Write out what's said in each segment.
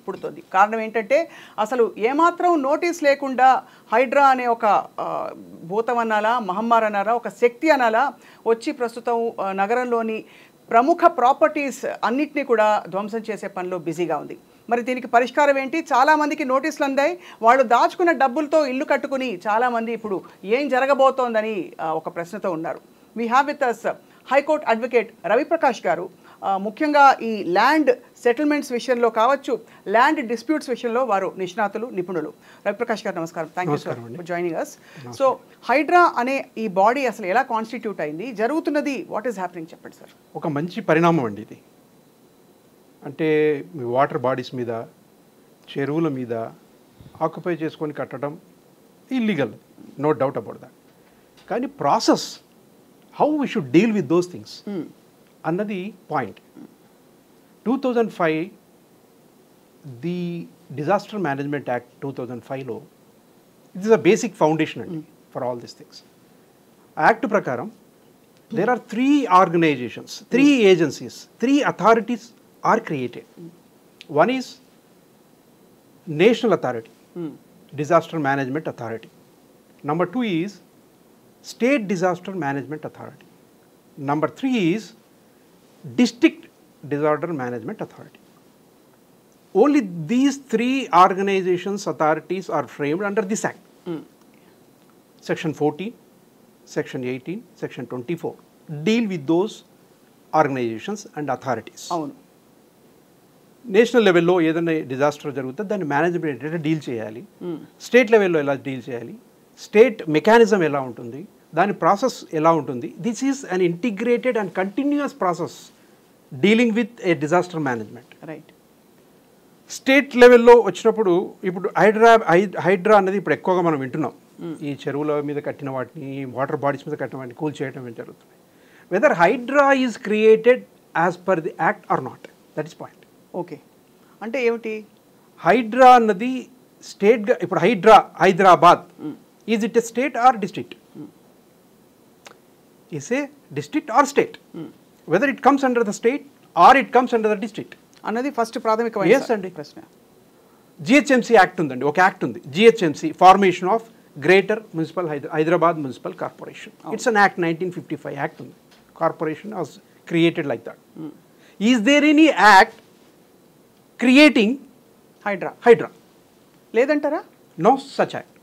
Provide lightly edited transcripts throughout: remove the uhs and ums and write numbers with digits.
పుడుతుంది. కారణం ఏంటంటే అసలు ఏమాత్రం నోటీస్ లేకుండా హైడ్రా అనే ఒక భూతం అనాలా, మహమ్మారి అనాలా, ఒక శక్తి అనాలా వచ్చి ప్రస్తుతం నగరంలోని ప్రముఖ ప్రాపర్టీస్ అన్నిటినీ కూడా ధ్వంసం చేసే పనిలో బిజీగా ఉంది. మరి దీనికి పరిష్కారం ఏంటి? చాలామందికి నోటీసులు అందాయి. వాళ్ళు దాచుకున్న డబ్బులతో ఇల్లు కట్టుకుని చాలామంది ఇప్పుడు ఏం జరగబోతోందని ఒక ప్రశ్నతో ఉన్నారు. We have with us high court advocate Raviprakash garu. ముఖ్యంగా ఈ ల్యాండ్ సెటిల్మెంట్స్ విషయంలో కావచ్చు, ల్యాండ్ డిస్ప్యూట్స్ విషయంలో వారు నిష్ణాతులు, నిపుణులు. రవిప్రకాష్ గారు నమస్కారం. Thank you sir for joining us. So HYDRAA అనే ఈ బాడీ అసలు ఎలా కాన్స్టిట్యూట్ అయింది, జరుగుతున్నది వాట్ ఈస్ హ్యాపెనింగ్ చెప్పండి సార్. ఒక మంచి పరిణామం అండి ఇది. అంటే వాటర్ బాడీస్ మీద, చెరువుల మీద ఆక్యుపై చేసుకొని కట్టడం illegal, no doubt about that. కానీ process how we should deal with those things అన్నది point. 2005 the disaster management act 2005లో it is a basic foundation అండి ఫర్ ఆల్ దీస్ థింగ్స్. ఆ యాక్ట్ ప్రకారం there are 3 organizations, 3 agencies, 3 authorities are created. One is National Authority, Disaster Management Authority. Number 2 is State Disaster Management Authority. Number 3 is District Disaster Management Authority. Only these 3 organizations, authorities are framed under this act. Section 14, Section 18, Section 24 deal with those organizations and authorities. అవును. National లెవెల్లో ఏదైనా disaster జరుగుతుంది దాన్ని management ఏంటంటే deal చేయాలి. State లెవెల్లో ఎలా deal చేయాలి, స్టేట్ మెకానిజం ఎలా ఉంటుంది, దాని ప్రాసెస్ ఎలా ఉంటుంది. This is an integrated and continuous process dealing with a disaster management. Right. State లెవెల్లో వచ్చినప్పుడు ఇప్పుడు హైడ్రా అన్నది ఇప్పుడు ఎక్కువగా మనం వింటున్నాం. ఈ చెరువుల మీద కట్టిన వాటిని, వాటర్ బాడీస్ మీద కట్టిన వాటిని కూల్ చేయడం జరుగుతుంది. Whether HYDRAA is created as per the act or not, that is point. Okay, అంటే ఏమిటి హైడ్రా అన్నది స్టేట్గా ఇప్పుడు Hyderabad is it a state or district? Is a district or state? Whether it comes under the state or it comes under the district అన్నది first ప్రాథమికమైన అండి ప్రశ్న. GHMC act ఉందండి, ఒక యాక్ట్ ఉంది, GHMC, formation of greater municipal Hyderabad municipal corporation. It's an act, 1955 act ఉంది. Corporation was created like that. Is there any act creating Hydraa? లేదంటారా? No such act.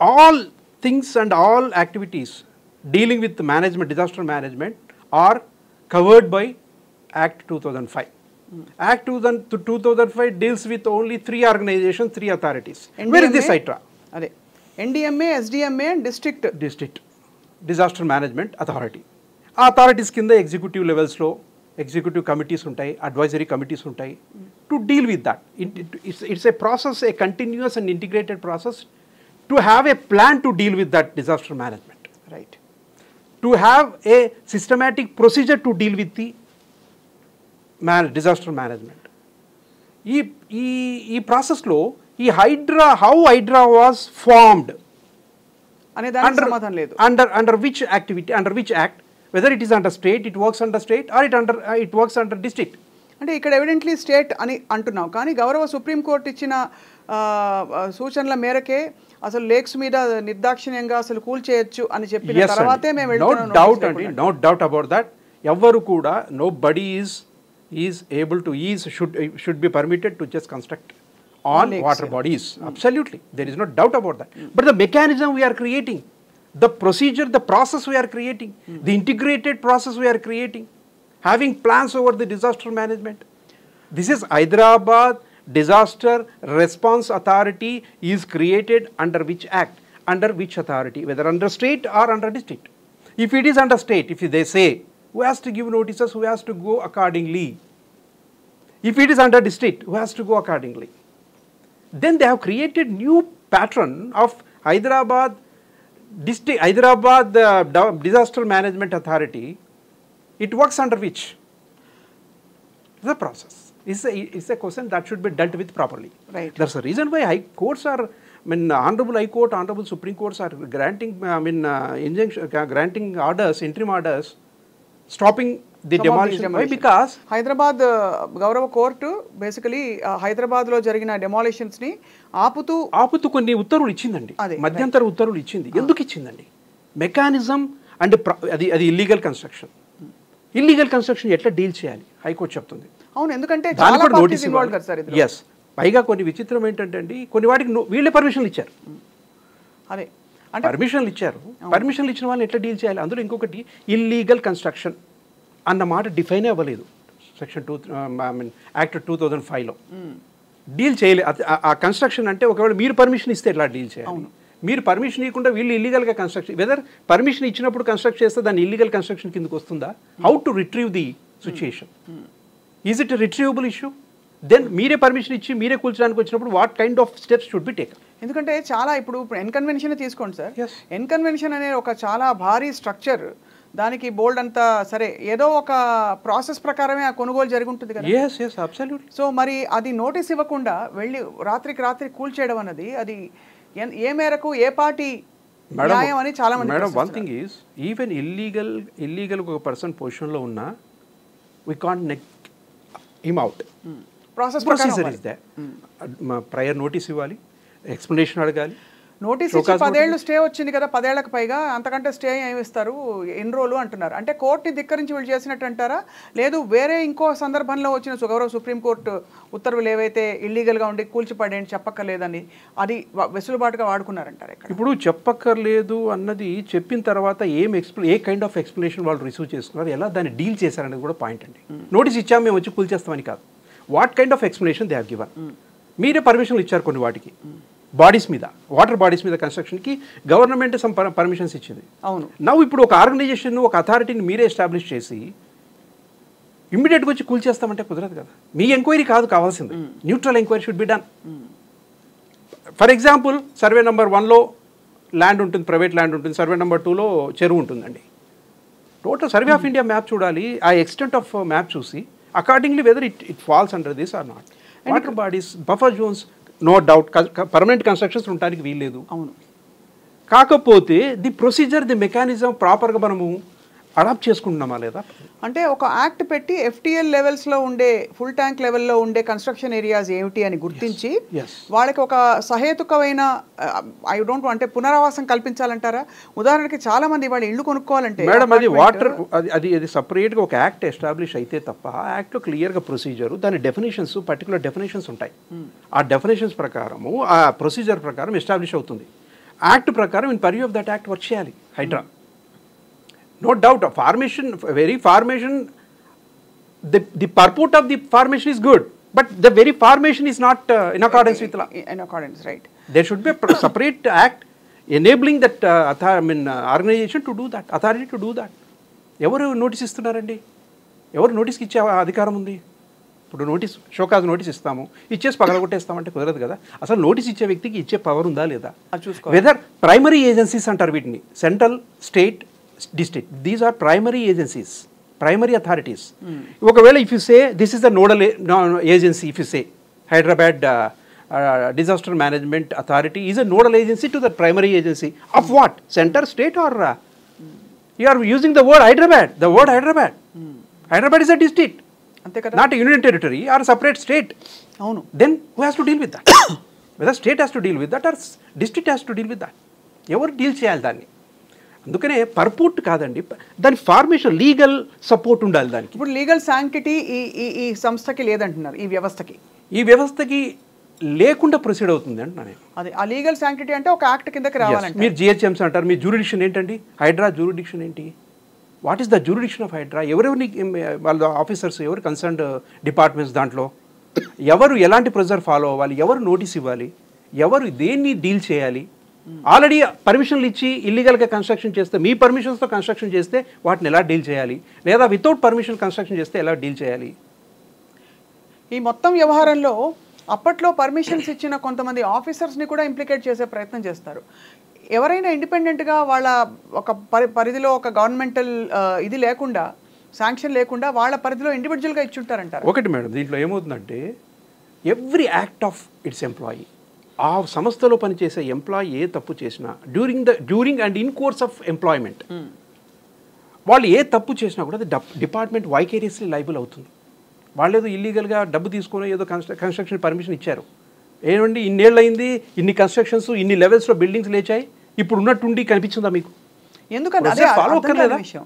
All things and all activities dealing with management, disaster management are covered by act 2005. Act 2005 deals with only 3 organizations, 3 authorities. Where is this HYDRA? అదే NDMA, SDMA and District Disaster Management Authority. ఆ authorities కింద executive లెవెల్స్లో executive committees ఉంటాయి, advisory committees ఉంటాయి to deal with that. It's a process, a continuous and integrated process to have a plan to deal with that disaster management. Right. To have a systematic procedure to deal with the disaster management. ఈ ప్రాసెస్లో ఈ HYDRAA, how HYDRAA was formed అనే దానికి సమాధానం లేదు. Under which activity, under which act, whether it is under state, it works under state or it works under district. అంటే ఇక్కడ evidently state అని అంటున్నాం, కానీ గౌరవ సుప్రీంకోర్టు ఇచ్చిన సూచనల మేరకే అసలు లేక్స్ మీద నిర్దాక్షిణ్యంగా అసలు కూల్ చేయొచ్చు అని చెప్పిన తర్వాతే మేము వెళ్తున్నాం. నో డౌట్ అండి, నో డౌట్ అబౌట్ దట్. ఎవరు కూడా nobody is able to should be permitted to just construct on water bodies. Absolutely, there is no doubt about that. But the mechanism we are creating, the procedure, the process we are creating, the integrated process we are creating, having plans over the disaster management. This is Hyderabad Disaster Response Authority is created under which act, under which authority, whether under state or under district. If it is under state, if they say who has to give notices, who has to go accordingly. If it is under district, who has to go accordingly. Then they have created new pattern of Hyderabad district, Hyderabad Disaster Management Authority. It works under which? The process. It's a question that should be dealt with properly. Right. That's the reason why high courts are, Honorable High Court, Honorable Supreme Courts are granting, injunction, granting orders, interim orders, stopping the demolition because Hyderabad గౌరవ court basically హైదరాబాద్లో జరిగిన డెమాలిషన్స్ని ఆపుతూ కొన్ని ఉత్తర్వులు ఇచ్చిందండి, మధ్యంతర ఉత్తర్వులు ఇచ్చింది. ఎందుకు ఇచ్చిందండి? Mechanism and అది ఇల్లీగల్ కన్స్ట్రక్షన్. ఇల్లీగల్ కన్స్ట్రక్షన్ ఎట్లా డీల్ చేయాలి హైకోర్టు చెప్తుంది. అవును, ఎందుకంటే ఎస్. పైగా కొన్ని విచిత్రం ఏంటంటే అండి, కొన్ని వాటికి వీళ్ళే పర్మిషన్లు ఇచ్చారు. అదే పర్మిషన్లు ఇచ్చారు. పర్మిషన్లు ఇచ్చిన వాళ్ళని ఎట్లా డీల్ చేయాలి? అందులో ఇంకొకటి ఇల్లీగల్ కన్స్ట్రక్షన్ అన్న మాట డిఫైన్ అవ్వలేదు సెక్షన్ యాక్ట్ 2005లో. డీల్ చేయలేదు. ఆ కన్స్ట్రక్షన్ అంటే ఒకవేళ మీరు పర్మిషన్ ఇస్తే ఎట్లా డీల్ చేయాలి? మీరు పర్మిషన్ ఇవ్వకుండా వీళ్ళు ఇల్లీగల్గా కన్స్ట్రక్షన్, వెదర్ పర్మిషన్ ఇచ్చినప్పుడు కన్స్ట్రక్ట్ చేస్తే దాన్ని ఇల్లీగల్ కన్స్ట్రక్షన్ కిందకి వస్తుందా? How to retrieve the situation? Is it retrievable issue? Then మీరే పర్మిషన్ ఇచ్చి మీరే కూల్చడానికి వచ్చినప్పుడు what kind of steps should be taken? ఎందుకంటే చాలా ఇప్పుడు ఎన్కన్వెన్షన్ తీసుకోండి సార్. ఎన్కన్వెన్షన్ అనే ఒక చాలా భారీ స్ట్రక్చర్, దానికి బోల్డ్ అంతా సరే ఏదో ఒక ప్రాసెస్ ప్రకారమే ఆ కొనుగోలు జరిగి ఉంటుంది కదా. సో మరి అది నోటీస్ ఇవ్వకుండా వెళ్ళి రాత్రికి రాత్రి కూల్చేయడం అన్నది అది ఏ మేరకు ఏ పార్టీ న్యాయం అని చాలా మంది. Madam, one thing is even illegal ఒక పర్సన్ పొజిషన్లో ఉన్నా we can't neck him out. Procedure is they. Prior notice ఇవ్వాలి, ఎక్స్ప్లెనేషన్ అడగాలి. నోటీస్ ఇచ్చి 10 ఏళ్ళు స్టే వచ్చింది కదా, 10 ఏళ్లకు పైగా, అంతకంటే స్టే ఏమి ఇస్తారు, ఎన్ని రోజులు అంటున్నారు. అంటే కోర్టుని ధిక్కరించి వీళ్ళు చేసినట్టు అంటారా? లేదు వేరే ఇంకో సందర్భంలో వచ్చిన గౌరవ సుప్రీంకోర్టు ఉత్తర్వులు ఏవైతే ఇల్లీగల్గా ఉండి కూల్చిపడేయండి చెప్పక్కర్లేదని అది వెసులుబాటుగా వాడుకున్నారంటారు. ఇప్పుడు చెప్పక్కర్లేదు అన్నది చెప్పిన తర్వాత ఏ కైండ్ ఆఫ్ ఎక్స్ప్లెనేషన్ వాళ్ళు రిసీవ్ చేసుకున్నారు, ఎలా దాన్ని డీల్ చేశారనేది కూడా పాయింట్ అండి. నోటీస్ ఇచ్చాము మేము వచ్చి కూల్చేస్తామని కాదు. What kind of explanation they have given? మీరే పర్మిషన్లు ఇచ్చారు కొన్ని వాటికి, బాడీస్ మీద, వాటర్ బాడీస్ మీద కన్స్ట్రక్షన్కి గవర్నమెంట్ సమ్ పర్మిషన్స్ ఇచ్చింది. అవును. నవ్వు ఇప్పుడు ఒక ఆర్గనైజేషన్, ఒక అథారిటీని మీరే ఎస్టాబ్లిష్ చేసి ఇమ్మీడియట్గా వచ్చి కూల్చేస్తామంటే కుదరదు కదా. మీ ఎంక్వైరీ కాదు కావాల్సింది, neutral enquiry should be done. For example, survey number 1లో ల్యాండ్ ఉంటుంది, ప్రైవేట్ ల్యాండ్ ఉంటుంది, సర్వే నెంబర్ 2లో చెరువు ఉంటుందండి. Total survey of India map చూడాలి, ఆ ఎక్స్టెంట్ ఆఫ్ మ్యాప్ చూసి accordingly whether it falls under this or not. Water bodies, buffer zones, no doubt permanent constructions ఉండడానికి వీల్లేదు. అవును. కాకపోతే ది ప్రొసీజర్, ది మెకానిజం ప్రాపర్గా మనము అడాప్ట్ చేసుకుంటున్నామా లేదా? అంటే ఒక యాక్ట్ పెట్టి FTL లెవెల్స్లో ఉండే, ఫుల్ ట్యాంక్ లెవెల్లో ఉండే కన్స్ట్రక్షన్ ఏరియాస్ ఏమిటి అని గుర్తించి వాళ్ళకి ఒక సహేతుకమైన అంటే పునరావాసం కల్పించాలంటారా? ఉదాహరణకి చాలా మంది వాళ్ళు ఇల్లు కొనుక్కోవాలంటే మేడం, అది వాటర్ అది సపరేట్గా ఒక యాక్ట్ ఎస్టాబ్లిష్ అయితే తప్ప ఆ యాక్ట్లో క్లియర్గా ప్రొసీజరు, దాని డెఫినేషన్స్, పర్టికులర్ డెఫినేషన్స్ ఉంటాయి. ఆ డెఫినేషన్స్ ప్రకారము, ఆ ప్రొసీజర్ ప్రకారం ఎస్టాబ్లిష్ అవుతుంది. యాక్ట్ ప్రకారం in purview of that act work చేయాలి Hydraa. No doubt, formation, the purport of the formation is good, but the very formation is not in accordance with law. In accordance, right? There should be a separate act enabling that organization to do that, authority to do that. ఎవరు notice ఇస్తున్నారండి? ఎవరు నోటీస్కి ఇచ్చే అధికారం ఉంది? ఇప్పుడు show cause notice ఇస్తాము, ఇచ్చేసి పగలగొట్టేస్తామంటే కుదరదు కదా. అసలు నోటీస్ ఇచ్చే వ్యక్తికి ఇచ్చే పవర్ ఉందా లేదా? వెదర్ ప్రైమరీ ఏజెన్సీస్ అంటారు వీటిని, central, state, district, these are primary agencies, primary authorities. ఒకవేళ if you say this is the nodal agency, if you say Hyderabad disaster management authority is a nodal agency to the primary agency of what? Center, state, or you are using the word Hyderabad. The word Hyderabad. Hyderabad is a district, not a union territory or a separate state. అవును. Then who has to deal with that? Whether state has to deal with that or district has to deal with that. ఎవరు deal చేయాలి దాన్ని? అందుకనే పర్పూట్ కాదండి, దాని formation, legal support ఉండాలి దానికి. ఇప్పుడు లీగల్ శాంక్టిటీ ఈ సంస్థకి లేదంటున్నారు, ఈ వ్యవస్థకి లేకుండా ప్రొసీడ్ అవుతుంది అంటున్నా నేను. అది ఆ లీగల్ శాంక్టిటీ అంటే ఒక యాక్ట్ కిందకి రావాలంటే. మీరు GHMs అంటారు, మీ జ్యూరిడిక్షన్ ఏంటండి? హైడ్రా జ్యూరిడిక్షన్ ఏంటి? What is the jurisdiction of HYDRAA? ఎవరెవరిని వాళ్ళ ఆఫీసర్స్, ఎవరు కన్సర్న్డ్ డిపార్ట్మెంట్స్, దాంట్లో ఎవరు ఎలాంటి ప్రొసీజర్ ఫాలో అవ్వాలి, ఎవరు నోటీస్ ఇవ్వాలి, ఎవరు దేన్ని డీల్ చేయాలి? ఆల్రెడీ పర్మిషన్లు ఇచ్చి ఇల్లీగల్గా కన్స్ట్రక్షన్ చేస్తే, మీ పర్మిషన్స్తో కన్స్ట్రక్షన్ చేస్తే వాటిని ఎలా డీల్ చేయాలి, లేదా వితౌట్ పర్మిషన్ కన్స్ట్రక్షన్ చేస్తే ఎలా డీల్ చేయాలి? ఈ మొత్తం వ్యవహారంలో అప్పట్లో పర్మిషన్స్ ఇచ్చిన కొంతమంది ఆఫీసర్స్ని కూడా ఇంప్లికేట్ చేసే ప్రయత్నం చేస్తారు. ఎవరైనా ఇండిపెండెంట్గా వాళ్ళ ఒక పరిధిలో ఒక గవర్నమెంటల్ ఇది లేకుండా, శాంక్షన్ లేకుండా వాళ్ళ పరిధిలో ఇండివిజువల్గా ఇచ్చుంటారంటారు. ఒకటి మేడం, దీంట్లో ఏమవుతుందంటే every act of it's employee, ఆ సంస్థలో పనిచేసే ఎంప్లాయీ ఏ తప్పు చేసినా during and in course of employment వాళ్ళు ఏ తప్పు చేసినా కూడా అది డిపార్ట్మెంట్ వైకేరియస్లీ లైబుల్ అవుతుంది. వాళ్ళు ఏదో ఇల్లీగల్గా డబ్బు తీసుకొని ఏదో కన్స్ట్రక్షన్ పర్మిషన్ ఇచ్చారు. ఏమండి ఇన్నేళ్ళు అయింది, ఇన్ని కన్స్ట్రక్షన్స్, ఇన్ని లెవెల్స్లో బిల్డింగ్స్ లేచాయి, ఇప్పుడు ఉన్నట్టుండి కనిపించిందా మీకు? ఎందుకంటే అదే ఫాలో అక్కర్లేదా? విషయం.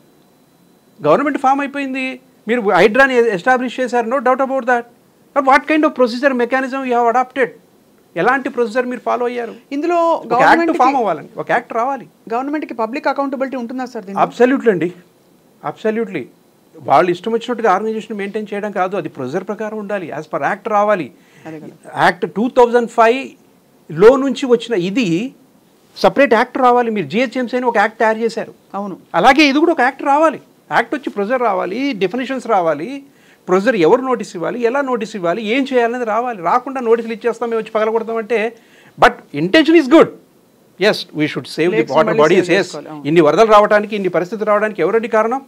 గవర్నమెంట్ ఫామ్ అయిపోయింది, మీరు హైడ్రాని ఎస్టాబ్లిష్ చేశారు, no doubt about that. What kind of procedure mechanism you have adopted? ఎలాంటి ప్రొసీజర్ మీరు ఫాలో అయ్యారు? ఇందులో యాక్ట్ ఫామ్ అవ్వాలని, ఒక యాక్ట్ రావాలి. గవర్నమెంట్కి పబ్లిక్ అకౌంటబిలిటీ ఉంటుందా సార్? అబ్సల్యూట్లీ అండి, అబ్సల్యూట్లీ. వాళ్ళు ఇష్టం వచ్చినట్టుగా ఆర్గనైజేషన్ మెయింటైన్ చేయడం కాదు, అది ప్రొసీజర్ ప్రకారం ఉండాలి, యాజ్ పర్ యాక్ట్ రావాలి. యాక్ట్ 2005లో నుంచి వచ్చిన ఇది సపరేట్ యాక్ట్ రావాలి. మీరు జిహెచ్ఎంసీ అని ఒక యాక్ట్ తయారు చేశారు, అవును. అలాగే ఇది కూడా ఒక యాక్ట్ రావాలి. యాక్ట్ వచ్చి ప్రొసీజర్ రావాలి, డెఫినేషన్స్ రావాలి, ప్రొసీజర్ ఎవరు నోటీస్ ఇవ్వాలి, ఎలా నోటీస్ ఇవ్వాలి, ఏం చేయాలనేది రావాలి. రాకుండా నోటీసులు ఇచ్చేస్తాం, మేము వచ్చి పగలగొడతామంటే, but intention is good. Yes, we should save the water bodies. Yes, ఇన్ని వరదలు రావడానికి, ఇన్ని పరిస్థితులు రావడానికి ఎవరండి కారణం?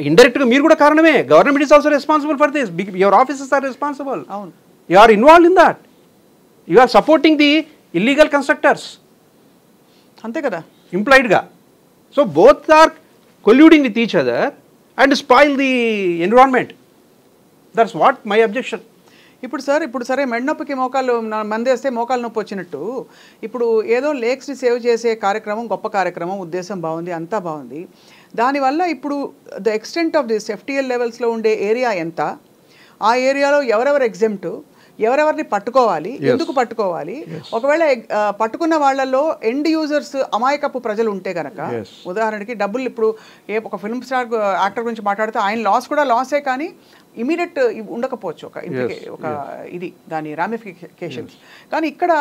ఇండైరెక్ట్గా మీరు కూడా కారణమే. Government is also responsible for this. Your offices are responsible. అవును, you are involved in that. You are supporting the illegal constructors, అంతే కదా, ఇంప్లాయిడ్గా. So both are colluding with each other and spoil the environment. That's what my objection. ఇప్పుడు సరే మెడనొప్పికి మోకాలు మందేస్తే మోకాలు నొప్పి వచ్చినట్టు, ఇప్పుడు ఏదో లేక్స్ని సేవ్ చేసే కార్యక్రమం గొప్ప కార్యక్రమం, ఉద్దేశం బాగుంది, అంతా బాగుంది. దానివల్ల ఇప్పుడు the extent of this FTL లెవెల్స్లో ఉండే ఏరియా ఎంత, ఆ ఏరియాలో ఎవరెవరు ఎగ్జెంప్ట్, ఎవరెవరిని పట్టుకోవాలి, ఎందుకు పట్టుకోవాలి, ఒకవేళ పట్టుకున్న వాళ్ళల్లో ఎండ్ యూజర్స్ అమాయకపు ప్రజలు ఉంటే కనుక, ఉదాహరణకి డబ్బులు ఇప్పుడు ఒక ఫిల్మ్ స్టార్ యాక్టర్ గురించి మాట్లాడితే ఆయన లాస్ కూడా లాసే, కానీ ఇమీడియట్ ఉండకపోవచ్చు ఒక ఇది దాని రామిఫికేషన్స్. కానీ ఇక్కడ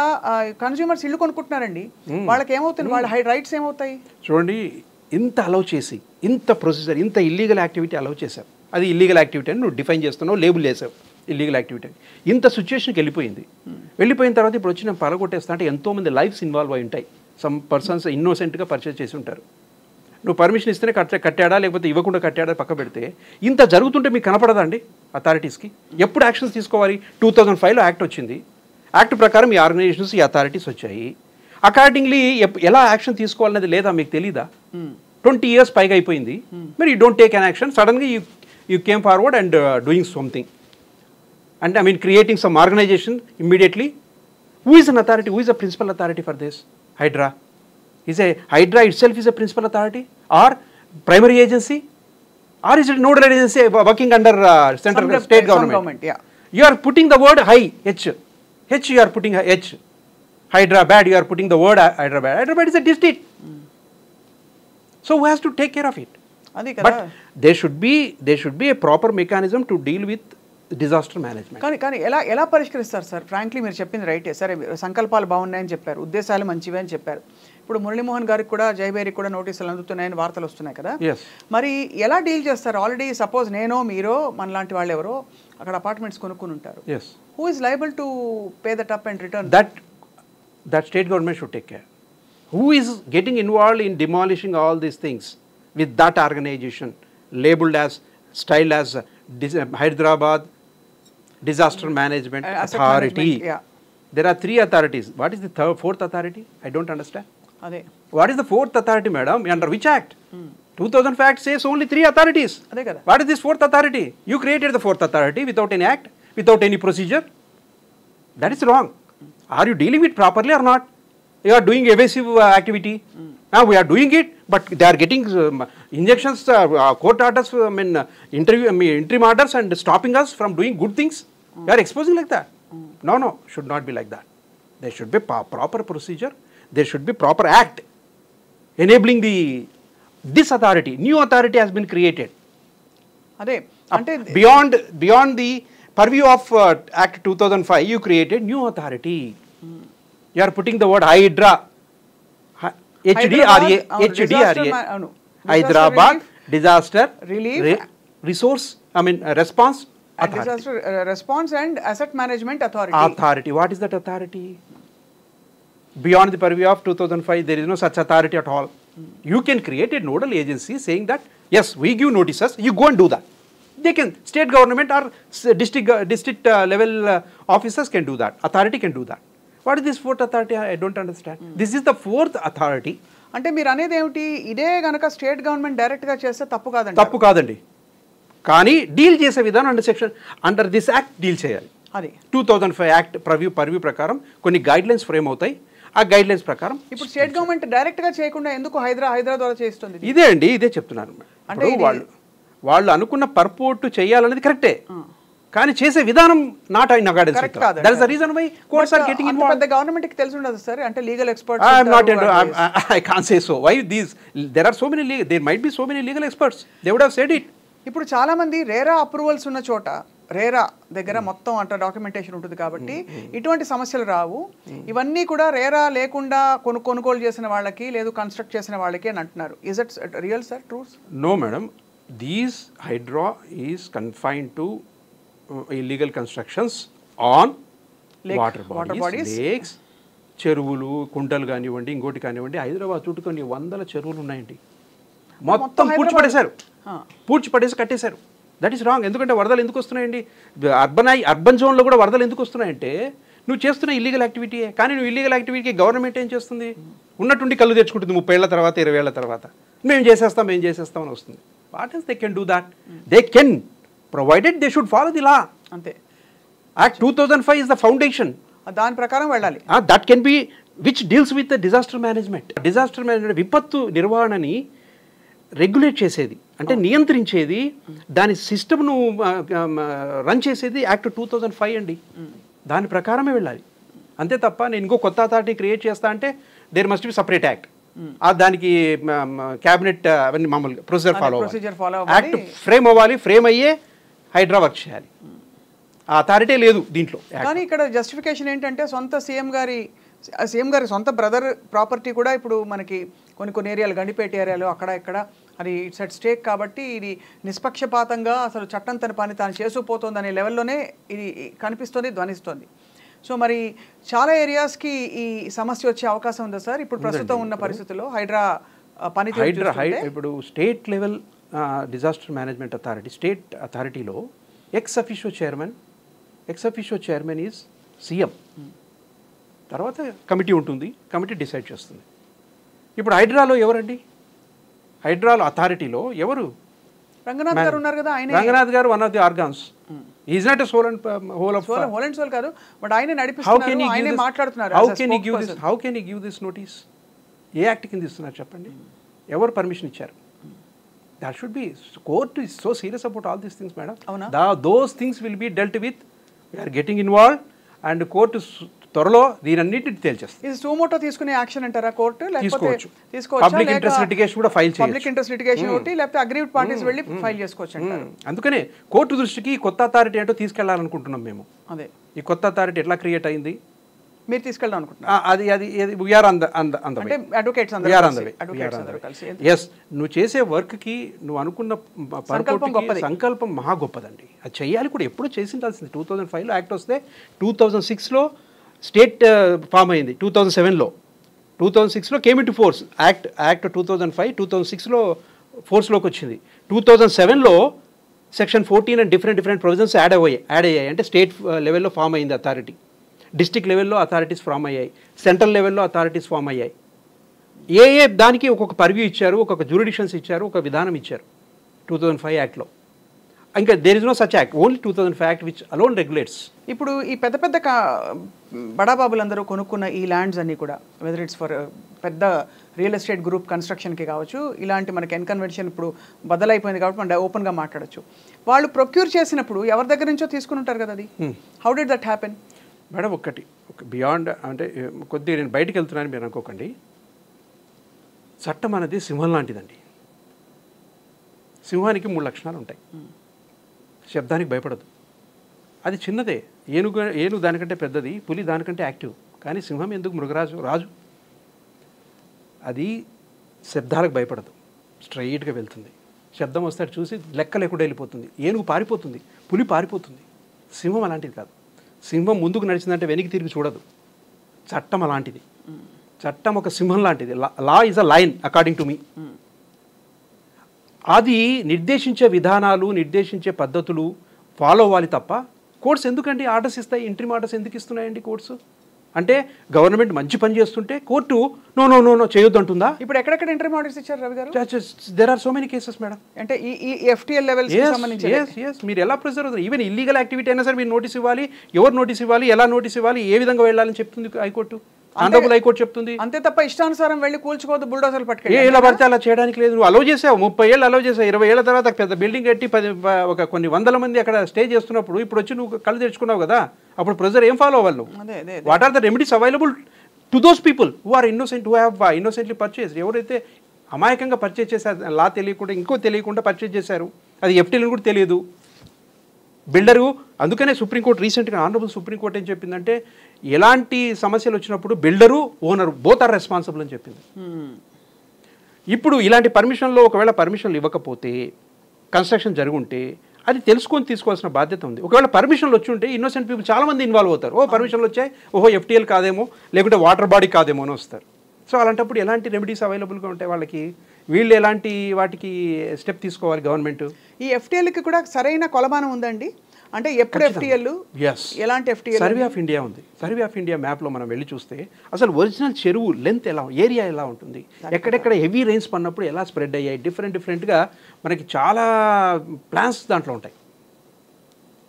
కన్స్యూమర్స్ ఇల్లు కొనుక్కుంటున్నారండి, వాళ్ళకి ఏమవుతుంది, వాళ్ళ రైట్స్ ఏమవుతాయి? చూడండి, ఇంత అలౌ చేసి, ఇంత ప్రొసీజర్, ఇంత ఇల్లీగల్ యాక్టివిటీ అలౌ చేశారు. అది ఇల్లీగల్ యాక్టివిటీ అని నువ్వు డిఫైన్ చేస్తున్నావు, లేబుల్ వేసావు ఇల్లీగల్ యాక్టివిటీ. ఇంత సిచ్యువేషన్కి వెళ్ళిపోయిన తర్వాత ఇప్పుడు వచ్చి నేను పలగొట్టేస్తా అంటే ఎంతోమంది లైఫ్స్ ఇన్వాల్వ్ అయి ఉంటాయి. సమ్ పర్సన్స్ ఇన్నోసెంట్గా పర్చేస్ చేసి ఉంటారు. నువ్వు పర్మిషన్ ఇస్తేనే కట్టాడా లేకపోతే ఇవ్వకుండా కట్టాడా పక్క పెడితే, ఇంత జరుగుతుంటే మీకు కనపడదా అండి అథారిటీస్కి? ఎప్పుడు యాక్షన్స్ తీసుకోవాలి? 2005లో యాక్ట్ వచ్చింది. యాక్ట్ ప్రకారం ఈ ఆర్గనైజేషన్స్, ఈ అథారిటీస్ వచ్చాయి. అకార్డింగ్లీ ఎలా యాక్షన్ తీసుకోవాలనేది లేదా మీకు తెలీదా? 20 years పైగా అయిపోయింది, మరి you don't take an action. సడన్గా you came forward and doing something. And I mean creating some organization immediately. Who is an authority? Who is a principal authority for this? Hydra. Hydra itself is a principal authority or primary agency? Or is it nodal agency working under central state government? Yeah. You are putting the word high, H you are putting H. Hyderabad, you are putting the word Hyderabad. Hyderabad is a district. So who has to take care of it? But there should be a proper mechanism to deal with disaster management. కానీ ఎలా పరిష్కరిస్తారు sir? Frankly మీరు చెప్పింది రైటే, సరే సంకల్పాలు బాగున్నాయని చెప్పారు, ఉద్దేశాలు మంచివే అని చెప్పారు. ఇప్పుడు మురళీమోహన్ గారికి కూడా, జయబేరికి కూడా నోటీసులు అందుతున్నాయని వార్తలు వస్తున్నాయి కదా, మరి ఎలా డీల్ చేస్తారు? ఆల్రెడీ సపోజ్ నేనో మీరో మనలాంటి వాళ్ళు ఎవరో అక్కడ అపార్ట్మెంట్స్ కొనుక్కుని ఉంటారు. Who is liable to pay that up and return? That state government should take care. Who is getting involved in demolishing all these things with that organization labeled as, styled as Hyderabad Disaster Management Authority. There are 3 authorities. What is the fourth authority? I don't understand. What is the fourth authority, madam? Under which act? 2005 Act says only 3 authorities. What is this fourth authority? You created the fourth authority without any act, without any procedure. That is wrong. Are you dealing with properly or not? You are doing evasive activity. Now we are doing it, but they are getting injunctions, court orders, interim orders, and stopping us from doing good things. They are exposing like that. No, should not be like that. There should be proper procedure. There should be proper act enabling this authority. New authority has been created. Beyond the purview of Act 2005, you created new authority. You are putting the word Hydra. HDRA. Hyderabad Disaster Relief Resource, Response Authority. Disaster Response and Asset Management Authority. What is that authority? Beyond the purview of 2005, there is no such authority at all. You can create a nodal agency saying that, yes, we give notices, you go and do that. They can, state government or district level officers can do that. Authority can do that. What is this fourth authority? I don't understand. This is the fourth authority అంటే మీరు అనేది ఏమిటి, ఇదే గనక state government డైరెక్ట్గా చేస్తే తప్పు కాదండి? తప్పు కాదండి, కానీ డీల్ చేసే విధానం అండర్ దిస్ యాక్ట్ డీల్ చేయాలి. అది 2005 యాక్ట్ పర్వ్యూ ప్రకారం కొన్ని గైడ్లైన్స్ ఫ్రేమ్ అవుతాయి. ఆ గైడ్లైన్స్ ప్రకారం ఇప్పుడు స్టేట్ గవర్నమెంట్ డైరెక్ట్గా చేయకుండా ఎందుకు హైదరాబాద్ చేస్తుంది? ఇదే అండి, ఇదే చెప్తున్నాను. అంటే వాళ్ళు అనుకున్న పర్పోర్ట్ చేయాలనేది కరెక్టే, కానీ చేసే విధానం not in accordance with law. That is the reason why courts are getting involved. పెద్ద గవర్నమెంట్ కి తెలిసి ఉండదు సార్, అంటే legal experts. I can't say so. Why these? There are so many legal. There might be so many legal experts. They would have said it. ఇప్పుడు చాలా మంది RERA approvals ఉన్న చోట, రేరా దగ్గర మొత్తం అంటే డాక్యుమెంటేషన్ ఉంటుంది కాబట్టి ఇటువంటి సమస్యలు రావు. ఇవన్నీ కూడా రేరా లేకుండా కొనుగోలు చేసిన వాళ్ళకి లేదు కన్స్ట్రక్ట్ చేసిన వాళ్ళకి అని అంటున్నారు. Is it real sir, ట్రూస్? No, madam. These hydra is confined to illegal constructions on water bodies, lakes, చెరువులు, కుంటలు కానివ్వండి, ఇంకోటి కానివ్వండి. హైదరాబాద్ చుట్టూ కొన్ని వందల చెరువులు ఉన్నాయండి. మొత్తం పూడ్చిపడేసి కట్టేశారు. That is wrong. ఎందుకంటే వరదలు ఎందుకు వస్తున్నాయండి? అర్బన్ జోన్లో కూడా వరదలు ఎందుకు వస్తున్నాయంటే నువ్వు చేస్తున్న ఇల్లీగల్ యాక్టివిటీయే. కానీ నువ్వు ఇల్లీగల్ యాక్టివిటీకి గవర్నమెంట్ ఏం చేస్తుంది? ఉన్నట్టుండి కళ్ళు తెచ్చుకుంటుంది 30 ఏళ్ల తర్వాత, 20 ఏళ్ల తర్వాత. మేము చేసేస్తాం అని వస్తుంది. What is they can do that? They can, provided they should follow the law. అంతే. Act 2005 is the foundation. దాని ప్రకారం వెళ్ళాలి. That can be which deals with disaster management. విపత్తు నిర్వహణని రెగ్యులేట్ చేసేది, అంటే నియంత్రించేది, దాని సిస్టమ్ను రన్ చేసేది యాక్ట్ 2005 అండి. దాని ప్రకారమే వెళ్ళాలి. అంతే తప్ప నేను ఇంకో కొత్త అథారిటీ క్రియేట్ చేస్తా అంటే there must be separate act. దానికి క్యాబినెట్ అవన్నీ మామూలుగా ప్రొసీజర్ ఫాలో అవ్వాలి. యాక్ట్ ఫ్రేమ్ అవ్వాలి, ఫ్రేమ్ అయ్యే హైడ్రా వర్క్ చేయాలి. ఆ అథారిటీ లేదు దీంట్లో. కానీ ఇక్కడ జస్టిఫికేషన్ ఏంటంటే సొంత సీఎం గారి సొంత బ్రదర్ ప్రాపర్టీ కూడా ఇప్పుడు మనకి కొన్ని ఏరియాలు, గండిపేట ఏరియాలో అక్కడ ఇక్కడ అది ఇట్స్ అట్ స్టేక్ కాబట్టి ఇది నిష్పక్షపాతంగా అసలు చట్టం తన పని తాను చేసుకుపోతుంది అనే లెవెల్లోనే ఇది కనిపిస్తుంది, ధ్వనిస్తుంది. సో మరి చాలా ఏరియాస్కి ఈ సమస్య వచ్చే అవకాశం ఉందా సార్ ఇప్పుడు ప్రస్తుతం ఉన్న పరిస్థితుల్లో? హైడ్రా ఇప్పుడు state level disaster management authority, state అథారిటీలో ex officio chairman is CM. తర్వాత కమిటీ ఉంటుంది, కమిటీ డిసైడ్ చేస్తుంది. ఇప్పుడు హైడ్రాలో ఎవరండి? హైడ్రాలో అథారిటీలో ఎవరు? రంగనాథ్ గారు ఉన్నారు కదా. Ranganath garu one of the organs. Is not a sole and sole కాదు, బట్ ఆయనే నడిపిస్తున్నారు, ఆయనే మాట్లాడుతున్నారు. How can you give this notice? ఏ యాక్ట్ కింద ఇస్తున్నారు చెప్పండి? ఎవరు పర్మిషన్ ఇచ్చారు? That should be, court is so serious about all these things, madam. Those things will be dealt with. We are getting involved and court త్వరలో దీనన్నిటిని తేల్చేస్తుంది. ఇది suo motu తీసుకునే action అంటారా కోర్టు? తీసుకోవచ్చు. పబ్లిక్ ఇంట్రెస్ట్ లిటిగేషన్ కూడా file చేయొచ్చు. Public interest litigation ఒకటి, లేకపోతే aggrieved parties వెళ్ళి ఫైల్ చేసుకోవచ్చు అంటారు. అందుకనే కోర్టు దృష్టికి కొత్త అథారిటీ ఏంటో తీసుకెళ్లాలనుకుంటున్నాం మేము. అదే ఈ కొత్త అథారిటీ ఎట్లా క్రియేట్ అయింది మీరు తీసుకెళ్దాం అనుకుంటున్నారు? నువ్వు చేసే వర్క్కి నువ్వు అనుకున్న సంకల్పం మహా గొప్పదండి. అది చెయ్యాలి కూడా, ఎప్పుడు చేసిండాల్సింది. 2005లో యాక్ట్ వస్తే 2006లో స్టేట్ ఫామ్ అయింది. 2006లో came into force act 2005 2006లో ఫోర్స్లోకి వచ్చింది. 2007లో section 14 and different provisions add అయ్యాయి. అంటే స్టేట్ లెవెల్లో ఫామ్ అయింది అథారిటీ, డిస్ట్రిక్ట్ లెవెల్లో అథారిటీస్ ఫామ్ అయ్యాయి, సెంట్రల్ లెవెల్లో అథారిటీస్ ఫామ్ అయ్యాయి. ఏ దానికి ఒక్కొక్క పర్వ్యూ ఇచ్చారు, ఒక్కొక్క జ్యూరిడిక్షన్స్ ఇచ్చారు, ఒక విధానం ఇచ్చారు 2005 యాక్ట్లో. ఇంకా there is no such act, only 2005 act which alone regulates. ఇప్పుడు ఈ పెద్ద బడాబాబులందరూ కొనుక్కున్న ఈ ల్యాండ్స్ అన్నీ కూడా, వెదర్ ఇట్స్ ఫర్ పెద్ద రియల్ ఎస్టేట్ గ్రూప్ కన్స్ట్రక్షన్కి కావచ్చు, ఇలాంటి మనకి ఎన్కన్వెన్షన్ ఇప్పుడు బదలైపోయింది కాబట్టి మనం ఓపెన్గా మాట్లాడచ్చు. వాళ్ళు ప్రొక్యూర్ చేసినప్పుడు ఎవరి దగ్గర నుంచో తీసుకుని ఉంటారు కదా, అది how did that happen? Madam beyond అంటే కొద్దిగా నేను బయటకు వెళ్తున్నాను మీరు అనుకోకండి. చట్టం అనేది సింహం లాంటిదండి. సింహానికి 3 లక్షణాలు ఉంటాయి. శబ్దానికి భయపడదు, అది చిన్నదే. ఏనుగు దానికంటే పెద్దది, పులి దానికంటే యాక్టివ్. కానీ సింహం ఎందుకు రాజు అది శబ్దాలకు భయపడదు, స్ట్రైట్గా వెళ్తుంది. శబ్దం వస్తే చూసి లెక్క లేకుండా వెళ్ళిపోతుంది. ఏనుగు పారిపోతుంది, పులి పారిపోతుంది. సింహం అలాంటిది కాదు. సింహం ముందుకు నడిచిందంటే వెనక్కి తిరిగి చూడదు. చట్టం అలాంటిది. చట్టం ఒక సింహం లాంటిది. Law is a lion according to me. అది నిర్దేశించే విధానాలు, నిర్దేశించే పద్ధతులు ఫాలో అవ్వాలి తప్ప కోర్ట్స్ ఎందుకండి ఆర్డర్స్ ఇస్తాయి? ఇంట్రీమ్ ఆర్డర్స్ ఎందుకు ఇస్తున్నాయండి కోర్ట్స్? అంటే గవర్నమెంట్ మంచి పని చేస్తుంటే court no no no no చేయొద్దు అంటుందా? ఇప్పుడు ఎక్కడెక్కడ ఇంటర్మ్ ఆర్డర్స్ ఇచ్చారు రవి గారు? There are so many cases madam. అంటే ఈ ఎఫ్టీఎల్ లెవెల్స్ సంబంధించి మీరు ఎలా ప్రిజర్వ్ అవుతారు? ఈవెన్ ఇల్లీగల్ యాక్టివిటీ అయినా సరే మీరు నోటీస్ ఇవ్వాలి. ఎవరు నోటీస్ ఇవ్వాలి, ఎలా నోటీస్ ఇవ్వాలి, ఏ విధంగా వెళ్ళాలని చెప్తుంది హైకోర్టు. ఆనరబుల్ హైకోర్టు చెప్తుంది. అంతే తప్ప ఇష్టానుసారం వెళ్ళి కూల్చుకోవద్దు, బుల్డోజర్లు పట్టుకెళ్ళి ఎలా పడితే అలా చేయడానికి లేదు. నువ్వు అలౌ చేసావు, 30 ఏళ్ళు అలౌ చేసావు, 20 ఏళ్ల తర్వాత పెద్ద బిల్డింగ్ కట్టి ఒక కొన్ని వందల మంది అక్కడ స్టే చేస్తున్నప్పుడు ఇప్పుడు వచ్చి నువ్వు కళ్ళు తెచ్చుకున్నావు కదా, అప్పుడు ప్రెజర్ ఏం ఫాలో అవ్వాలి? What are the remedies available to those people who are innocent, who have innocently purchase? ఎవరైతే అమాయకంగా పర్చేస్ చేశారు, లా తెలియకుండా ఇంకో తెలియకుండా పర్చేస్ చేశారు, అది ఎఫ్టీఎల్ కూడా తెలియదు బిల్డరు. అందుకనే సుప్రీంకోర్టు రీసెంట్గా ఆనరబుల్ సుప్రీంకోర్టు ఏం చెప్పిందంటే ఎలాంటి సమస్యలు వచ్చినప్పుడు builder owner both are responsible అని చెప్పింది. ఇప్పుడు ఇలాంటి పర్మిషన్లో ఒకవేళ పర్మిషన్లు ఇవ్వకపోతే కన్స్ట్రక్షన్ జరుగుంటే అది తెలుసుకొని తీసుకోవాల్సిన బాధ్యత ఉంది. ఒకవేళ పర్మిషన్లు వచ్చి ఉంటే ఇన్నోసెంట్ పీపుల్ చాలామంది ఇన్వాల్వ్ అవుతారు. పర్మిషన్లు వచ్చాయి, ఎఫ్టీఎల్ కాదేమో, లేకుంటే వాటర్ బాడీ కాదేమో అని వస్తారు. సో అలాంటప్పుడు ఎలాంటి రెమెడీస్ అవైలబుల్గా ఉంటాయి వాళ్ళకి? వీళ్ళు ఎలాంటి వాటికి స్టెప్ తీసుకోవాలి గవర్నమెంట్? ఈ ఎఫ్టీఎల్కి కూడా సరైన కొలమానం ఉందండి. అంటే ఎప్పుడు ఎఫ్టీఎల్, ఎలాంటి ఎఫ్టీఎల్? సర్వే ఆఫ్ ఇండియా ఉంది. సర్వే ఆఫ్ ఇండియా మ్యాప్లో మనం వెళ్ళి చూస్తే అసలు ఒరిజినల్ చెరువు లెంత్ ఎలా, ఏరియా ఎలా ఉంటుంది, ఎక్కడెక్కడ హెవీ రెయిన్స్ పడినప్పుడు ఎలా స్ప్రెడ్ అయ్యాయి, డిఫరెంట్గా మనకి చాలా ప్లాన్స్ దాంట్లో ఉంటాయి.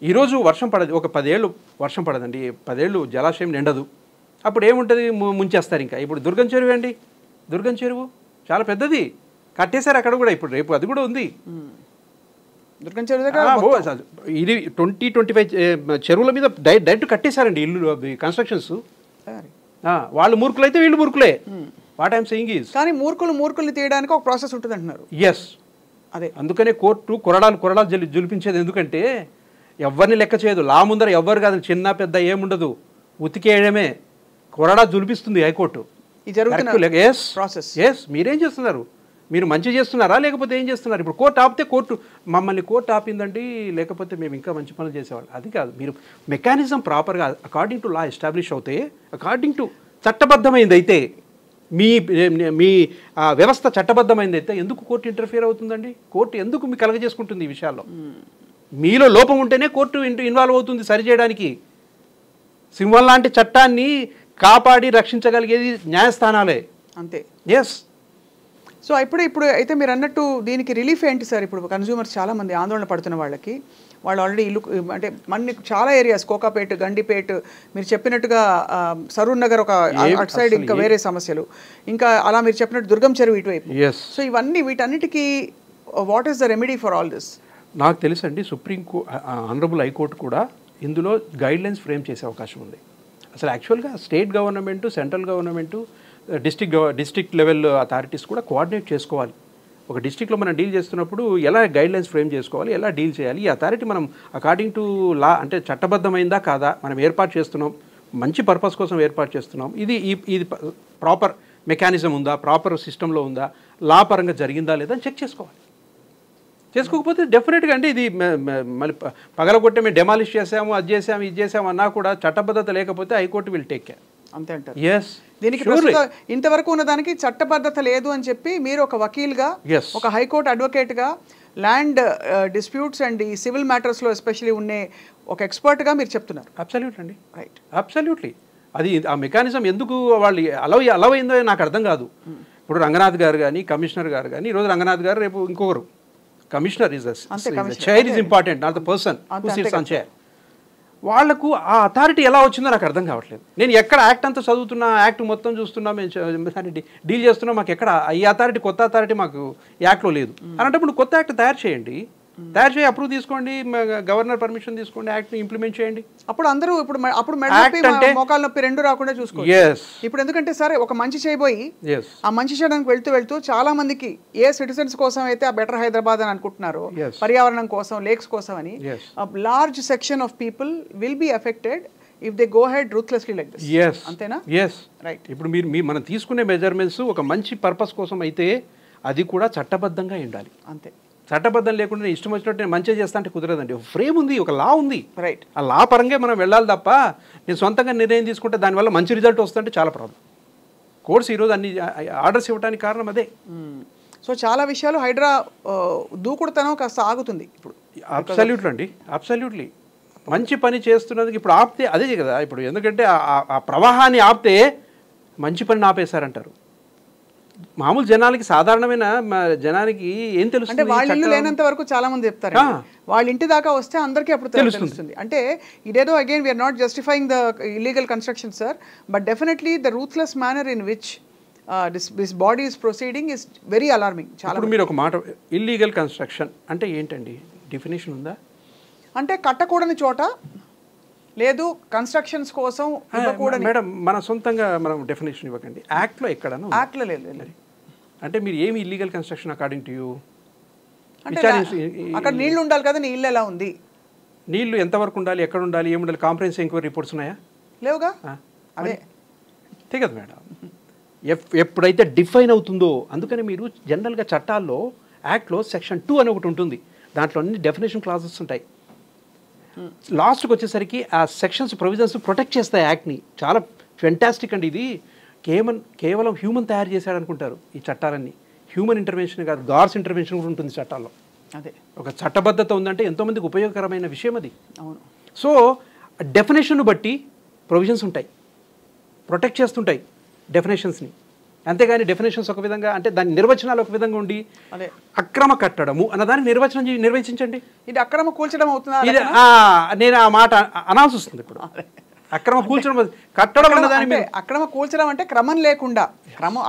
ఈరోజు వర్షం పడదు, ఒక 10 ఏళ్ళు వర్షం పడదండి, 10 ఏళ్ళు జలాశయం నిండదు, అప్పుడు ఏముంటుంది? ముంచేస్తారు. ఇంకా ఇప్పుడు దుర్గం చెరువు అండి, దుర్గం చెరువు చాలా పెద్దది, కట్టేశారు అక్కడ కూడా. ఇప్పుడు రేపు అది కూడా ఉంది. దుర్గం చెరువు దగ్గర ఇది 20-25 చెరువుల మీద డైరెక్ట్ కట్టేశారండి ఇల్లు, కన్స్ట్రక్షన్స్. వాళ్ళు మూర్ఖులు అయితే వీళ్ళు మూర్ఖులే. వాట్ ఐఎమ్ సెయింగ్ ఈజ్, కానీ మూర్ఖుల్ని తీయడానికి ఒక ప్రాసెస్ ఉంటుంది అంటున్నారు. ఎస్, అదే అందుకనే కోర్టు కొరడాలు జులిపించేది. ఎందుకంటే ఎవరిని లెక్క చేయదు, లా ముందర ఎవ్వరు కాదు, చిన్న పెద్ద ఏముండదు, ఉతికేయడమే. కొరడా జులిపిస్తుంది హైకోర్టు. ఎస్, మీరేం చేస్తున్నారు? మీరు మంచి చేస్తున్నారా లేకపోతే ఏం చేస్తున్నారు? ఇప్పుడు కోర్టు ఆపితే మమ్మల్ని కోర్టు ఆపిందండి, లేకపోతే మేము ఇంకా మంచి పనులు చేసేవాళ్ళు, అది కాదు. మీరు మెకానిజం ప్రాపర్గా అకార్డింగ్ టు లా ఎస్టాబ్లిష్ అవుతే, అకార్డింగ్ టు చట్టబద్ధమైంది అయితే, మీ వ్యవస్థ చట్టబద్ధమైంది అయితే ఎందుకు కోర్టు ఇంటర్ఫియర్ అవుతుందండి? కోర్టు ఎందుకు మీకు కలగజేసుకుంటుంది ఈ విషయాల్లో? మీలో లోపం ఉంటేనే కోర్టు ఇన్వాల్వ్ అవుతుంది సరిచేయడానికి. సింహం లాంటి చట్టాన్ని కాపాడి రక్షించగలిగేది న్యాయస్థానాలే. అంతే. ఎస్. సో ఇప్పుడు అయితే మీరు అన్నట్టు దీనికి రిలీఫ్ ఏంటి సార్? ఇప్పుడు కన్జ్యూమర్స్ చాలామంది ఆందోళన పడుతున్న వాళ్ళు ఆల్రెడీ ఇల్లు, అంటే మనకి చాలా ఏరియాస్, కోకాపేట, గండిపేట, మీరు చెప్పినట్టుగా సరూర్ నగర్, ఒక అటు సైడ్ ఇంకా వేరే సమస్యలు, ఇంకా అలా మీరు చెప్పినట్టు దుర్గం చెరువు ఇటువైపు. సో వీటన్నిటికీ what is the remedy for all this? నాకు తెలుసండి, ఆనరబుల్ హైకోర్టు కూడా ఇందులో గైడ్లైన్స్ ఫ్రేమ్ చేసే అవకాశం ఉంది. అసలు యాక్చువల్గా state government, central government, district level authorities కూడా కోఆర్డినేట్ చేసుకోవాలి. ఒక డిస్ట్రిక్ట్లో మనం డీల్ చేస్తున్నప్పుడు ఎలా గైడ్లైన్స్ ఫ్రేమ్ చేసుకోవాలి, ఎలా డీల్ చేయాలి, ఈ అథారిటీ మనం అకార్డింగ్ టు లా అంటే చట్టబద్ధమైందా కాదా, మనం ఏర్పాటు చేస్తున్నాం, మంచి పర్పస్ కోసం ఏర్పాటు చేస్తున్నాం, ఇది ప్రాపర్ మెకానిజం ఉందా, ప్రాపర్ సిస్టంలో ఉందా, లా పరంగా జరిగిందా లేదా అని చెక్ చేసుకోవాలి. చేసుకోకపోతే డెఫినెట్గా అంటే ఇది మళ్ళీ పగలగొట్టే మేము డెమాలిష్ చేసాము, అది చేసాము, ఇది చేసాము అన్నా కూడా చట్టబద్ధత లేకపోతే హైకోర్టు విల్ టేక్ కేర్. అంతే అంటారు. ఎస్. దీనికి ఇంతవరకు ఉన్న దానికి చట్టబద్ధత లేదు అని చెప్పి మీరు ఒక వకీల్గా, ఒక హైకోర్టు అడ్వకేట్గా, ల్యాండ్ డిస్ప్యూట్స్ అండ్ ఈ సివిల్ మ్యాటర్స్లో ఎస్పెషల్లీ ఉండే ఒక ఎక్స్పర్ట్గా మీరు చెప్తున్నారు. అబ్సల్యూట్లీ అండి, రైట్, అబ్సల్యూట్లీ. అది ఆ మెకానిజం ఎందుకు వాళ్ళు అలవ్ అయిందో నాకు అర్థం కాదు. ఇప్పుడు రంగనాథ్ గారు కానీ, కమిషనర్ గారు కానీ, ఈరోజు రంగనాథ్ గారు, రేపు ఇంకొకరు commissioner. Chair is important, not the person who sits on chair. వాళ్లకు ఆ అథారిటీ ఎలా వచ్చిందో నాకు అర్థం కావట్లేదు. నేను ఎక్కడ యాక్ట్ అంతా చదువుతున్నా, యాక్ట్ మొత్తం చూస్తున్నా, మేము డీల్ చేస్తున్నా, మాకు ఎక్కడ ఈ అథారిటీ, కొత్త అథారిటీ మాకు యాక్ట్లో లేదు. అలాంటప్పుడు కొత్త యాక్ట్ తయారు చేయండి, తయారు చేయి, అప్రూవ్ తీసుకోండి, గవర్నర్ పర్మిషన్ తీసుకోండి, యాక్ట్ని ఇంప్లిమెంట్ చేయండి. అప్పుడు అందరూ అప్పుడు మోకాలు నొప్పి రెండు రాకుండా చూసుకోండి. ఇప్పుడు ఎందుకంటే సరే ఒక మంచి చేయబోయి ఆ మంచి చేయడానికి వెళ్తూ చాలా మందికి ఏ సిటిజన్స్ కోసం అయితే ఆ బెటర్ హైదరాబాద్ అని అనుకుంటున్నారో, పర్యావరణం కోసం, లేక్స్ కోసం అని, large section of people will be affected if they go ahead ruthlessly like this. Yes. అంతేనా? Yes. Right. ఇప్పుడు మనం తీసుకునే మెజర్మెంట్స్ ఒక మంచి పర్పస్ కోసం అయితే అది కూడా చట్టబద్ధంగా ఉండాలి. అంతే. చట్టబద్ధం లేకుండా నేను ఇష్టం వచ్చినట్టు నేను మంచిగా చేస్తా అంటే కుదరదండి. ఒక ఫ్రేమ్ ఉంది, ఒక లా ఉంది. రైట్. ఆ లా పరంగా మనం వెళ్ళాలి తప్ప నేను సొంతంగా నిర్ణయం తీసుకుంటే దానివల్ల మంచి రిజల్ట్ వస్తుంటే చాలా ప్రాబ్లం. కోర్స్ ఈరోజు అన్ని ఆర్డర్స్ ఇవ్వడానికి కారణం అదే. సో చాలా విషయాలు హైడ్రా దూకుడుతనం కాస్త ఆగుతుంది ఇప్పుడు. అబ్సల్యూట్లీ అండి, అబ్సల్యూట్లీ. మంచి పని చేస్తున్నందుకు ఇప్పుడు ఆపితే అదే కదా, ఇప్పుడు ఎందుకంటే ఆ ప్రవాహాన్ని ఆపితే మంచి పని ఆపేశారంటారు. మామూలు జనాలకి, సాధారణమైన జనానికి ఏం అంటే తెలుస్తుంది? వాళ్ళ ఇల్లు లేనంత వరకు చాలా మంది చెప్తారు, వాళ్ళ ఇంటి దాకా వస్తే అందరికీ అప్పుడు తెలుస్తుంది. అంటే ఇదేదో again we are not justifying the illegal construction sir, but definitely the ruthless manner in which this body is proceeding is very alarming. చాలా. ఇప్పుడు మీరు ఒక మాట, ఇల్లీగల్ కన్స్ట్రక్షన్ అంటే ఏంటండి, డెఫినేషన్ ఉందా? అంటే కట్టకూడని చోట, లేదు కన్స్ట్రక్షన్స్ కోసం ఇవ్వకూడని. మేడం మన సొంతంగా మనం డెఫినేషన్ ఇవ్వకండి, యాక్ట్లో ఎక్కడను. యాక్ట్లో లేదు. అంటే మీరు ఏమి illegal construction according to you? అంటే అక్కడ నీళ్లు ఉండాలి కదా, నీ ఇల్లు ఎలా ఉంది, నీళ్లు ఎంతవరకు ఉండాలి, ఎక్కడ ఉండాలి, ఏమి ఉండాలి, కాంప్రహెన్సివ్ ఎంక్వైరీ రిపోర్ట్స్ ఉన్నాయా? లేవుగా. అదే కదా మేడం, ఎప్పుడైతే డిఫైన్ అవుతుందో. అందుకని మీరు జనరల్గా చట్టాల్లో యాక్ట్లో సెక్షన్ 2 అని ఒకటి ఉంటుంది, దాంట్లో అన్ని డెఫినేషన్ క్లాజెస్ ఉంటాయి. లాస్ట్కి వచ్చేసరికి ఆ సెక్షన్స్, ప్రొవిజన్స్ ప్రొటెక్ట్ చేస్తాయి యాక్ట్ని. చాలా ఫెంటాస్టిక్ అండి ఇది. కేవలం హ్యూమన్ తయారు చేశాడు అనుకుంటారు ఈ చట్టాలన్నీ. హ్యూమన్ ఇంటర్వెన్షన్ కాదు, గాడ్స్ ఇంటర్వెన్షన్ కూడా ఉంటుంది చట్టాల్లో. అదే ఒక చట్టబద్ధత ఉందంటే ఎంతోమందికి ఉపయోగకరమైన విషయం అది. అవును. సో డెఫినేషన్ బట్టి ప్రొవిజన్స్ ఉంటాయి, ప్రొటెక్ట్ చేస్తుంటాయి డెఫినేషన్స్ని. అంతేగాని డెఫినేషన్స్ ఒక విధంగా, అంటే దాని నిర్వచనాలు ఒక విధంగా ఉండి, అదే అక్రమ కట్టడము అన్నదాన్ని నిర్వచించండి. ఇది అక్రమ కూల్చడం అవుతుందా? నేను ఆ మాట అనాల్సి వస్తుంది ఇప్పుడు. అక్రమ కూల్చడం, కట్టడం అన్నదాన్ని. అక్రమ కూల్చడం అంటే క్రమం లేకుండా.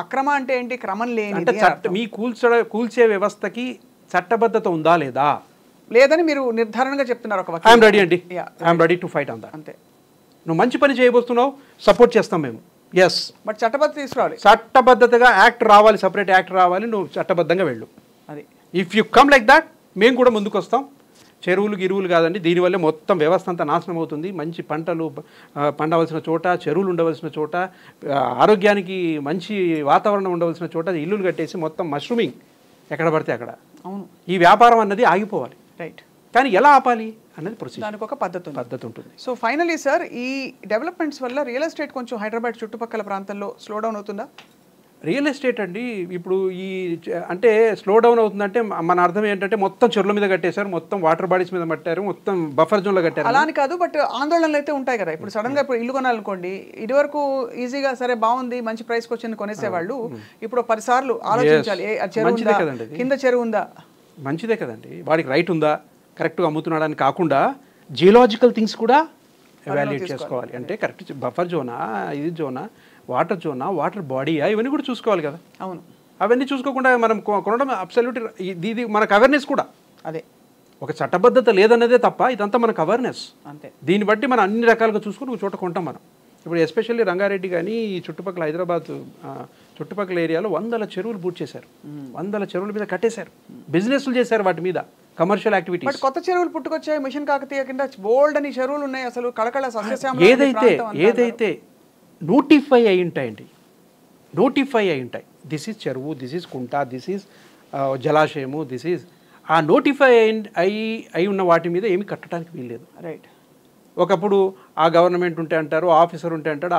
అక్రమ అంటే ఏంటి? క్రమం లేని. అంటే మీ కూల్చే వ్యవస్థకి చట్టబద్ధత ఉందా లేదా లేదని మీరు నిర్ధారణగా చెప్తున్నారు. ఒక ఐఎమ్ రెడీ అండి, I'm ready to fight on that. అంతే. నువ్వు మంచి పని చేయబోతున్నావు, సపోర్ట్ చేస్తాం మేము. ఎస్, బట్ చట్టబద్ధత తీసుకురావాలి, చట్టబద్ధతగా యాక్ట్ రావాలి, సపరేట్ యాక్ట్ రావాలి, నువ్వు చట్టబద్ధంగా వెళ్ళు. అది if you come like that, మేము కూడా ముందుకు వస్తాం. చెరువులు గిరువులు కాదండి, దీనివల్లే మొత్తం వ్యవస్థ అంతా నాశనం అవుతుంది. మంచి పంటలు పండవలసిన చోట, చెరువులు ఉండవలసిన చోట, ఆరోగ్యానికి మంచి వాతావరణం ఉండవలసిన చోట ఇల్లులు కట్టేసి మొత్తం మష్రూమింగ్ ఎక్కడ పడితే అక్కడ. అవును, ఈ వ్యాపారం అన్నది ఆగిపోవాలి. రైట్. కానీ ఎలా ఆపాలి అన్నది ప్రొసీజర్, దానికి ఒక పద్ధతి ఉంటుంది. సో ఫైనలీ సార్, ఈ డెవలప్మెంట్స్ వల్ల రియల్ ఎస్టేట్ కొంచెం హైదరాబాద్ చుట్టుపక్కల ప్రాంతంలో స్లో డౌన్ అవుతుందా? రియల్ ఎస్టేట్ అండి ఇప్పుడు అంటే స్లో డౌన్ అవుతుందంటే మన అర్థం ఏంటంటే మొత్తం చెరువుల మీద కట్టేశారు, మొత్తం వాటర్ బాడీస్ మీద కట్టారు, మొత్తం బఫర్ జోన్లో కట్టారు. అలా అని కాదు, బట్ ఆందోళనలు అయితే ఉంటాయి కదా. ఇప్పుడు సడన్ గా ఇప్పుడు ఇల్లు కొనాలనుకోండి, ఇదివరకు ఈజీగా సరే బాగుంది మంచి ప్రైస్కి వచ్చింది కొనేసేవాళ్ళు. ఇప్పుడు 10 సార్లు ఆలోచించాలి, కింద చెరువు ఉందా, మంచిదే కదండి, వాడికి రైట్ ఉందా, కరెక్ట్గా అమ్ముతున్నాడని కాకుండా జియోలాజికల్ థింగ్స్ కూడా ఎవాల్యుయేట్ చేసుకోవాలి. అంటే కరెక్ట్ బఫర్ జోనా, ఇది జోనా, వాటర్ జోనా, వాటర్ బాడీయా, ఇవన్నీ కూడా చూసుకోవాలి కదా. అవును, అవన్నీ చూసుకోకుండా మనం కొనడం అబ్సల్యూట్. ఇది మనకు అవేర్నెస్ కూడా. అదే ఒక చట్టబద్ధత లేదన్నదే తప్ప ఇదంతా మనకు అవేర్నెస్. అంతే. దీన్ని బట్టి మనం అన్ని రకాలుగా చూసుకుని ఒక చోట కొంటాం మనం. ఇప్పుడు ఎస్పెషల్లీ రంగారెడ్డి కానీ ఈ చుట్టుపక్కల హైదరాబాద్ చుట్టుపక్కల ఏరియాలో 100 చెరువులు బూట్ చేశారు, 100 చెరువుల మీద కట్టేశారు, బిజినెస్లు చేశారు వాటి మీద, కమర్షియల్ యాక్టివిటీస్. బట్ కొత్త చెరువులు పుట్టుకొచ్చాయి, మిషన్ కాకతీయ కింద బోల్డ్ అని చెరువులు ఉన్నాయి. అసలు కళకళ సస్యశ్యామల ఏదైతే నోటిఫై అయి ఉంటాయండి, నోటిఫై అయి ఉంటాయి. దిస్ ఈజ్ చెరువు, this is Kunta, this is జలాశయము, this is ఆ నోటిఫై అయి ఉన్న వాటి మీద ఏమి కట్టడానికి వీల్లేదు. రైట్. ఒకప్పుడు ఆ గవర్నమెంట్ ఉంటే అంటారు, ఆఫీసర్ ఉంటే అంటాడు,